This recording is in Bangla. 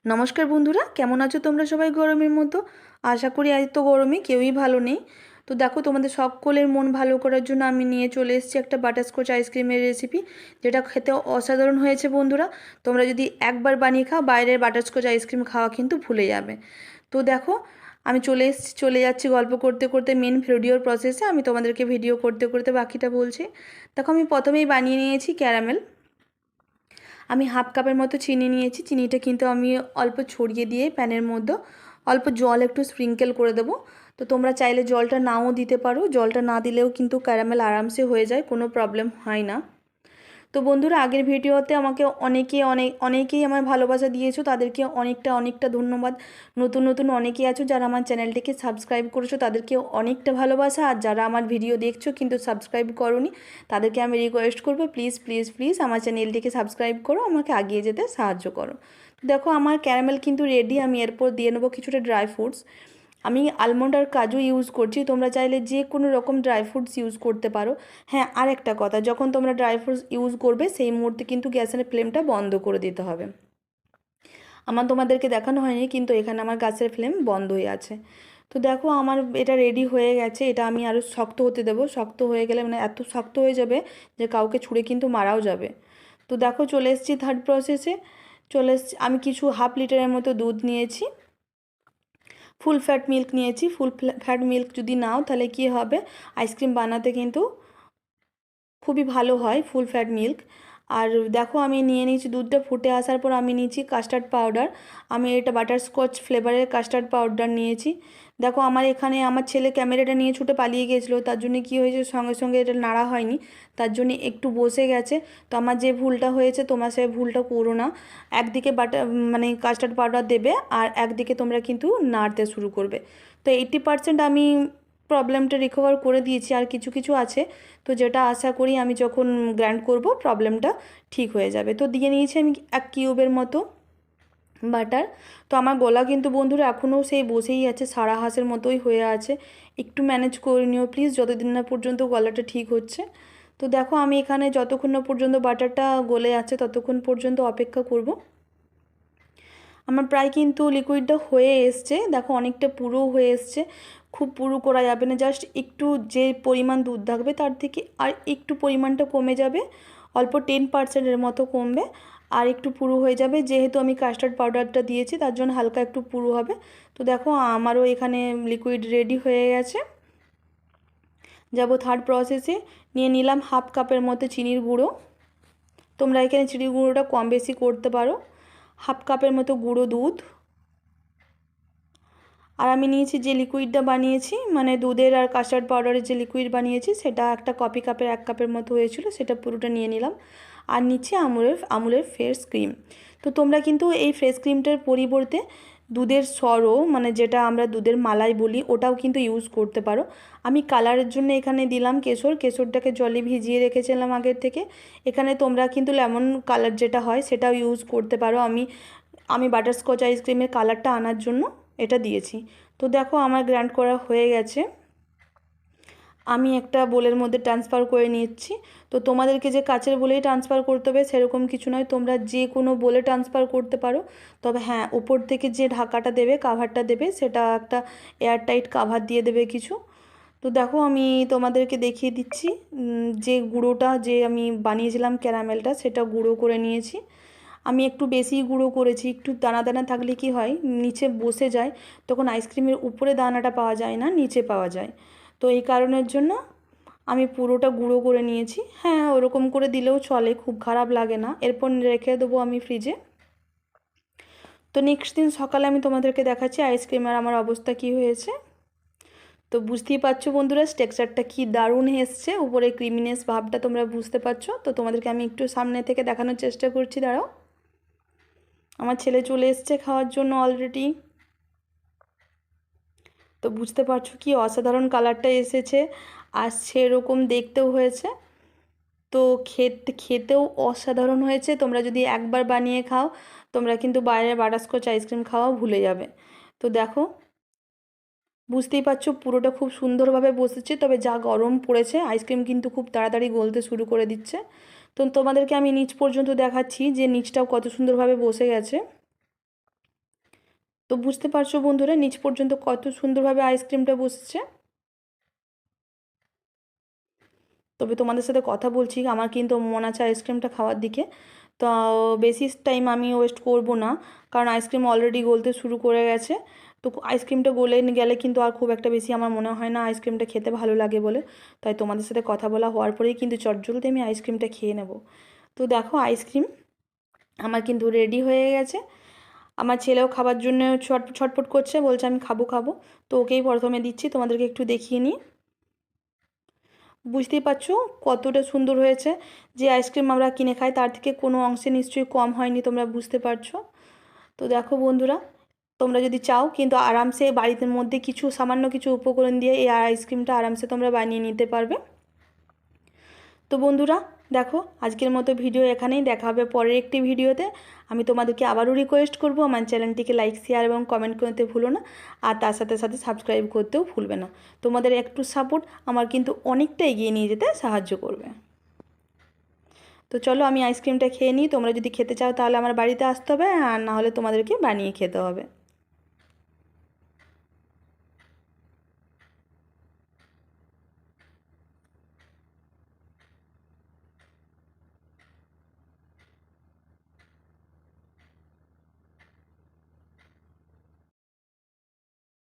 নমস্কার বন্ধুরা, কেমন আছো তোমরা সবাই গরমের মতো? আশা করি আজ তো গরমে কেউই ভালো নেই। তো দেখো, তোমাদের সকলের মন ভালো করার জন্য আমি নিয়ে চলে এসেছি একটা বাটারস্কচ আইসক্রিমের রেসিপি, যেটা খেতে অসাধারণ হয়েছে বন্ধুরা। তোমরা যদি একবার বানিয়ে খাও, বাইরের বাটারস্কচ আইসক্রিম খাওয়া কিন্তু ভুলে যাবে। তো দেখো, আমি চলে যাচ্ছি গল্প করতে করতে মেন ভিডিওর প্রসেসে। আমি তোমাদেরকে ভিডিও করতে করতে বাকিটা বলছি। দেখো, আমি প্রথমেই বানিয়ে নিয়েছি ক্যারামেল। আমি হাফ কাপের মতো চিনি নিয়েছি। চিনিটা কিন্তু আমি অল্প ছড়িয়ে দিয়ে প্যানের মধ্যে অল্প জল একটু স্প্রিঙ্কেল করে দেবো। তো তোমরা চাইলে জলটা নাও দিতে পারো, জলটা না দিলেও কিন্তু ক্যারামেল আরামসে হয়ে যায়, কোনো প্রবলেম হয় না। তো বন্ধুরা, আগের ভিডিওতে আমাকে অনেকেই আমার ভালোবাসা দিয়েছো, তাদেরকে অনেকটা ধন্যবাদ। নতুন নতুন অনেকেই আছো যারা আমার চ্যানেলটিকে সাবস্ক্রাইব করেছো, তাদেরকে অনেকটা ভালোবাসা। আর যারা আমার ভিডিও দেখছো কিন্তু সাবস্ক্রাইব করোনি, তাদেরকে আমি রিকোয়েস্ট করবো, প্লিজ প্লিজ প্লিজ আমার চ্যানেলটিকে সাবস্ক্রাইব করো, আমাকে এগিয়ে যেতে সাহায্য করো। দেখো, আমার ক্যারামেল কিন্তু রেডি। আমি এরপর দিয়ে নেবো কিছুটা ড্রাই ফ্রুটস। আমি আলমন্ড আর কাজু ইউজ করছি, তোমরা চাইলে যে কোনো রকম ড্রাই ফ্রুটস ইউজ করতে পারো। হ্যাঁ, আর একটা কথা, যখন তোমরা ড্রাই ফ্রুটস ইউজ করবে সেই মুহূর্তে কিন্তু গ্যাসের ফ্লেমটা বন্ধ করে দিতে হবে। আমার তোমাদেরকে দেখানো হয়নি, কিন্তু এখানে আমার গ্যাসের ফ্লেম বন্ধ হয়ে আছে। তো দেখো, আমার এটা রেডি হয়ে গেছে। এটা আমি আরও শক্ত হতে দেবো। শক্ত হয়ে গেলে মানে এত শক্ত হয়ে যাবে যে কাউকে ছুঁড়ে কিন্তু মারাও যাবে। তো দেখো, চলে এসেছি থার্ড প্রসেসে। আমি কিছু হাফ লিটারের মতো দুধ নিয়েছি। ফুল ফ্যাট মিল্ক নিয়েছি। ফুল ফ্যাট মিল্ক যদি নাও তাহলে কী হবে, আইসক্রিম বানাতে কিন্তু খুবই ভালো হয় ফুল ফ্যাট মিল্ক। আর দেখো, আমি নিয়ে নিয়েছি দুধটা ফুটে আসার পর আমি নিয়েছি কাস্টার্ড পাউডার। আমি এটা বাটারস্কচ ফ্লেভারের কাস্টার্ড পাউডার নিয়েছি। দেখো, আমার ছেলে ক্যামেরাটা নিয়ে ছুটে পালিয়ে গেছিলো, তার জন্য কী হয়েছে, সঙ্গে সঙ্গে এটা নাড়া হয়নি, তার জন্য একটু বসে গেছে। তো আমার যে ভুলটা হয়েছে, তোমরা সে ভুলটা করো না। একদিকে মানে কাস্টার্ড পাউডার দেবে আর একদিকে তোমরা কিন্তু নাড়তে শুরু করবে। তো 80% আমি প্রবলেমটা রিকভার করে দিয়েছি, আর কিছু কিছু আছে। তো যেটা আশা করি আমি যখন গ্রাইন্ড করব প্রবলেমটা ঠিক হয়ে যাবে। তো দিয়ে নিয়েছি আমি 1 কিউবের মতো বাটার। তো আমার গলা কিন্তু বন্ধুরা এখনও সেই বসেই আছে, সারা হাঁসের মতোই হয়ে আছে। একটু ম্যানেজ করে নিও প্লিজ, যতদিন না পর্যন্ত গলাটা ঠিক হচ্ছে। তো দেখো, আমি এখানে যতক্ষণ না পর্যন্ত বাটারটা গলে আছে ততক্ষণ পর্যন্ত অপেক্ষা করব। আমার প্রায় কিন্তু লিকুইডটা হয়ে এসছে। দেখো, অনেকটা পুরো হয়ে এসছে। খুব পুরো করা যাবে না, জাস্ট একটু যে পরিমাণ দুধ থাকবে তার থেকে আর একটু পরিমাণটা কমে যাবে, অল্প 10%-এর মতো কমবে, আর একটু পুরো হয়ে যাবে। যেহেতু আমি কাস্টার্ড পাউডারটা দিয়েছি তার জন্য হালকা একটু পুরো হবে। তো দেখো, আমারও এখানে লিকুইড রেডি হয়ে গেছে। যাব থার্ড প্রসেসে। নিয়ে নিলাম হাফ কাপের মতো চিনির গুঁড়ো। তোমরা এখানে চিনির গুঁড়োটা কম বেশি করতে পারো। হাফ কাপের মতো গুঁড়ো দুধ। আর আমি নিয়েছি যে লিকুইডটা বানিয়েছি, মানে দুধের আর কাস্টার্ড পাউডারের যে লিকুইড বানিয়েছি, সেটা একটা কফি কাপের 1 কাপের মতো হয়েছিল, সেটা পুরোটা নিয়ে নিলাম। আর নিচ্ছি আমুলের ফ্রেশ ক্রিম। তো তোমরা কিন্তু এই ফ্রেশ ক্রিমটার পরিবর্তে দুধের সরও, মানে যেটা আমরা দুধের মালাই বলি, ওটাও কিন্তু ইউজ করতে পারো। আমি কালারের জন্য এখানে দিলাম কেশরটাকে জলে ভিজিয়ে রেখেছিলাম আগের থেকে। এখানে তোমরা কিন্তু লেমন কালার যেটা হয় সেটাও ইউজ করতে পারো। আমি বাটারস্কচ আইসক্রিমের কালারটা আনার জন্য এটা দিয়েছি। তো দেখো, আমার গ্রাইন্ড করা হয়ে গেছে। আমি একটা বোলের মধ্যে ট্রান্সফার করে নিচ্ছি। তো তোমাদেরকে যে কাচের বোলেই ট্রান্সফার করতে হবে সেরকম কিছু নয়, তোমরা যে কোনো বোলে ট্রান্সফার করতে পারো। তবে হ্যাঁ, উপর থেকে যে ঢাকাটা দেবে, কাভারটা দেবে, সেটা একটা এয়ারটাইট কাভার দিয়ে দেবে কিছু। তো দেখো, আমি তোমাদেরকে দেখিয়ে দিচ্ছি। যে গুঁড়োটা যে আমি বানিয়েছিলাম ক্যারামেলটা, সেটা গুঁড়ো করে নিয়েছি। আমি একটু বেশি গুঁড়ো করেছি। একটু দানা দানা থাকলে কি হয়, নিচে বসে যায়, তখন আইসক্রিমের উপরে দানাটা পাওয়া যায় না, নিচে পাওয়া যায়। তো এই কারণের জন্য আমি পুরোটা গুঁড়ো করে নিয়েছি। হ্যাঁ, ওরকম করে দিলেও চলে, খুব খারাপ লাগে না। এরপর রেখে দেবো আমি ফ্রিজে। তো নেক্সট দিন সকালে আমি তোমাদেরকে দেখাচ্ছি আইসক্রিমের আমার অবস্থা কি হয়েছে। তো বুঝতেই পারছো বন্ধুরা, টেক্সচারটা কি দারুণ এসছে, উপরে ক্রিমিনেস ভাবটা তোমরা বুঝতে পারছো। তো তোমাদেরকে আমি একটু সামনে থেকে দেখানোর চেষ্টা করছি, দাঁড়াও। আমার ছেলে চলে এসছে খাওয়ার জন্য অলরেডি। তো বুঝতে পারছো কি অসাধারণ কালারটা এসেছে, আর সেরকম দেখতেও হয়েছে। তো খেতেও অসাধারণ হয়েছে। তোমরা যদি একবার বানিয়ে খাও, তোমরা কিন্তু বাইরের বাটারস্কচ আইসক্রিম খাওয়াও ভুলে যাবে। তো দেখো, বুঝতেই পারছো পুরোটা খুব সুন্দরভাবে বসেছে। তবে যা গরম পড়েছে, আইসক্রিম কিন্তু খুব তাড়াতাড়ি গলতে শুরু করে দিচ্ছে। তো তোমাদেরকে আমি নিচ পর্যন্ত দেখাচ্ছি যে নিচটাও কত সুন্দরভাবে বসে গেছে। তো বুঝতে পারছো বন্ধুরা নিচ পর্যন্ত কত সুন্দরভাবে আইসক্রিমটা বসছে। তবে তোমাদের সাথে কথা বলছি, আমার কিন্তু মন আছে আইসক্রিমটা খাওয়ার দিকে। তো বেশি টাইম আমি ওয়েস্ট করব না, কারণ আইসক্রিম অলরেডি গলতে শুরু করে গেছে। তো আইসক্রিমটা গলে গেলে কিন্তু আর খুব একটা বেশি আমার মনে হয় না আইসক্রিমটা খেতে ভালো লাগে বলে। তাই তোমাদের সাথে কথা বলা হওয়ার পরেই কিন্তু চটজলদি আমি আইসক্রিমটা খেয়ে নেব। তো দেখো আইসক্রিম আমার কিন্তু রেডি হয়ে গেছে। আমার ছেলেও খাবার জন্য ছটফট করছে, বলছে আমি খাবো খাবো। তো ওকেই প্রথমে দিচ্ছি, তোমাদেরকে একটু দেখিয়ে নিই। বুঝতেই পারছো কতটা সুন্দর হয়েছে। যে আইসক্রিম আমরা কিনে খাই তার থেকে কোনো অংশে নিশ্চয়ই কম হয়নি, তোমরা বুঝতে পারছো। তো দেখো বন্ধুরা, তোমরা যদি চাও কিন্তু আরামসে বাড়িতে মধ্যে কিছু সামান্য কিছু উপকরণ দিয়ে এই আইসক্রিমটা আরামসে তোমরা বানিয়ে নিতে পারবে। তো বন্ধুরা দেখো আজকের মতো ভিডিও এখানেই, দেখা হবে পরের একটি ভিডিওতে। আমি তোমাদেরকে আবারও রিকোয়েস্ট করব আমার চ্যানেলটিকে লাইক শেয়ার এবং কমেন্ট করতে ভুলো না, আর তার সাথে সাথে সাবস্ক্রাইব করতেও ভুলবে না। তোমাদের একটু সাপোর্ট আমার কিন্তু অনেকটা এগিয়ে নিয়ে যেতে সাহায্য করবে। তো চলো আমি আইসক্রিমটা খেয়ে নিই, তোমরা যদি খেতে চাও তাহলে আমার বাড়িতে আসতে হবে, আর না হলে তোমাদেরকে বানিয়ে খেতে হবে।